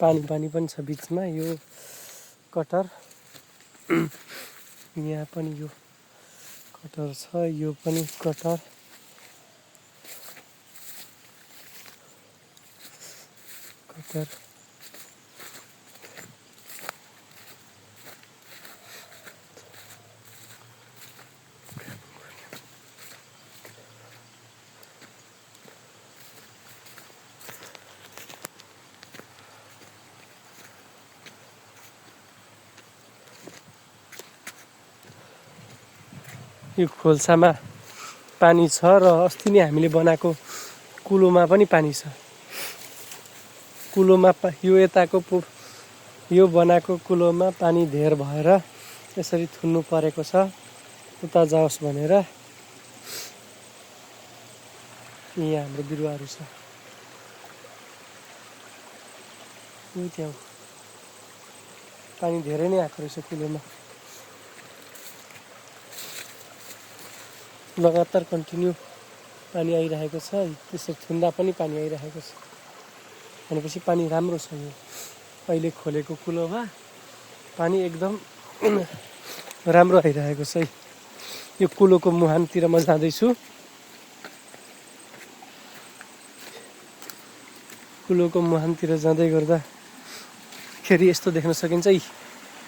पानी पानी पनि छ बिचमा। यो कटर यहाँ पनि यो कटर छ, यो पनि कटर। कटर यो खोल्सामा पानी छ र अस्ति नै हामीले बनाएको कुलोमा पनि पानी छ। कुलोमा यो यताको यो बनाएको कुलोमा पानी धेर भएर यसरी थुन्नु परेको छ उता जाओस् भनेर। यहाँ हाम्रो बिरुवाहरू छ। त्यहाँ पानी धेरै नै आएको रहेछ कुलोमा। लगातार कन्टिन्यू पानी आइरहेको छ। त्यसरी थुन्दा पनि पानी आइरहेको छ भनेपछि पानी राम्रो छ। यो अहिले खोलेको कुलोमा पानी एकदम राम्रो आइरहेको छ। यो कुलोको मुहानतिर म जाँदैछु। कुलोको मुहानतिर जाँदै गर्दा खेरि यस्तो देख्न सकिन्छ।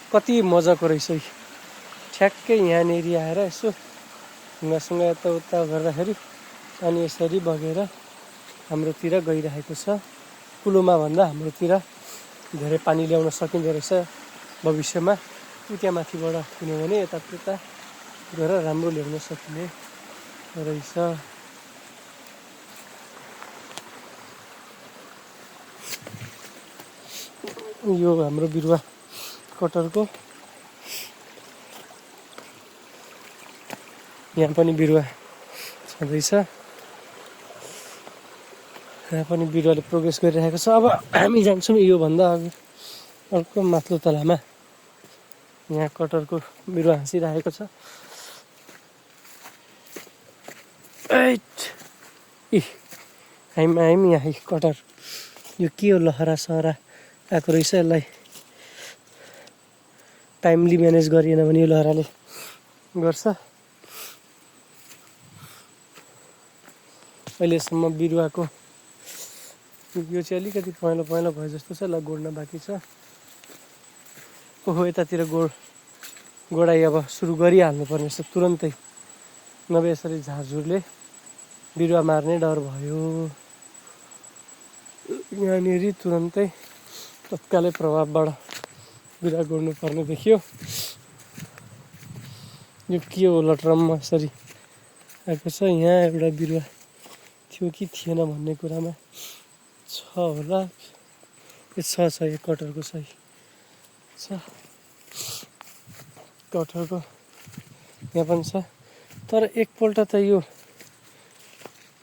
कति मजाको रहेछ। ठ्याक्कै यहाँनिर आएर यसो ढुङ्गासँग यताउता गर्दाखेरि पानी यसरी बगेर हाम्रोतिर गइरहेको छ। कुलोमा भन्दा हाम्रोतिर धेरै पानी ल्याउन सकिँदो रहेछ भविष्यमा। त्यहाँ माथिबाट किन्यो भने यताउता गरेर राम्रो ल्याउन सकिने रहेछ। यो हाम्रो बिरुवा कटरको। यहाँ पनि बिरुवा छँदैछ। यहाँ पनि बिरुवाले प्रोग्रेस गरिरहेको छ। अब हामी जान्छौँ योभन्दा अघि अर्को माथिल्लो तलामा। यहाँ कटरको बिरुवा हाँसिरहेको छ। आइम यहाँ कटर। यो के हो, लहरा सहरा आएको रहेछ। यसलाई टाइमली म्यानेज गरिएन भने यो लहराले गर्छ। अहिलेसम्म बिरुवाको यो चाहिँ अलिकति पहेँलो पहेँलो भयो जस्तो छ। यसलाई गोड्न बाँकी छ। ओहो, यतातिर गोडाइ अब सुरु गरिहाल्नु पर्ने छ तुरन्तै, नभए यसरी झारझुरले बिरुवा मार्ने डर भयो। यहाँनिर तुरन्तै तत्कालै प्रभावबाट बिरुवा गोड्नु पर्ने देखियो। यो के हो, लटरम्म यसरी आएको छ। यहाँ एउटा बिरुवा थियो कि थिएन भन्ने कुरामा छ होला। यो छ यो कटरको सही छ। कटरको यहाँ पनि छ। तर एकपल्ट त यो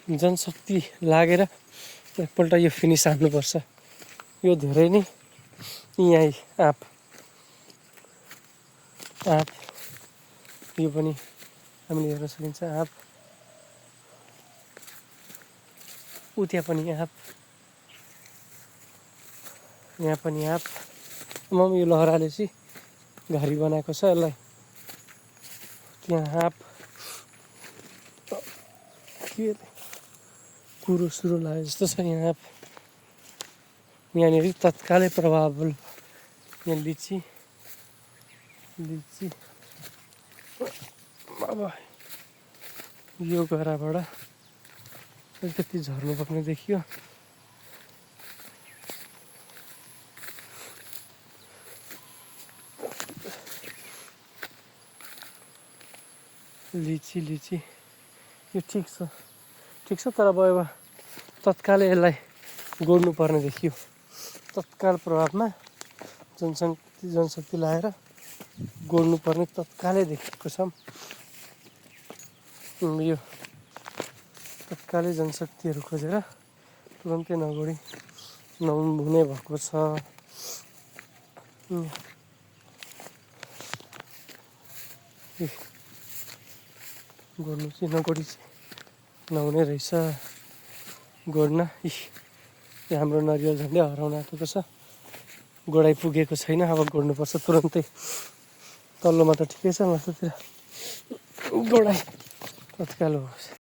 जनशक्ति लागेर एकपल्ट यो फिनिस हान्नुपर्छ। यो धेरै नै यहीँ आँप यो पनि हामीले हेर्न सकिन्छ। आँप त्यहाँ पनि आँप, यहाँ पनि आँप। यो लहराले चाहिँ घरी बनाएको छ यसलाई। त्यहाँ आँप के कुरो सुरो लाग्यो जस्तो छ। यहाँ आँप, यहाँनिर तत्कालै प्रभाव। यहाँ लिची अब यो गराबाट अलिकति झर्नु पर्ने देखियो। लिची यो ठिक छ तर अब तत्कालै यसलाई गोड्नु पर्ने देखियो। तत्काल प्रभावमा जनशक्ति लाएर गोड्नु पर्ने तत्कालै देखेको छ। यो तत्कालै जनशक्तिहरू खोजेर तुरन्तै नगोडी नहुने भएको छ। गोड्नु चाहिँ नगोडी नहुने रहेछ। गोड्न हाम्रो नरिवल झन्डै हराउन आँटेको छ। गोडाइ पुगेको छैन, अब गोड्नुपर्छ तुरन्तै। तल्लोमा त ठिकै छ, माथितिर गोडाइ तत्काल होस्।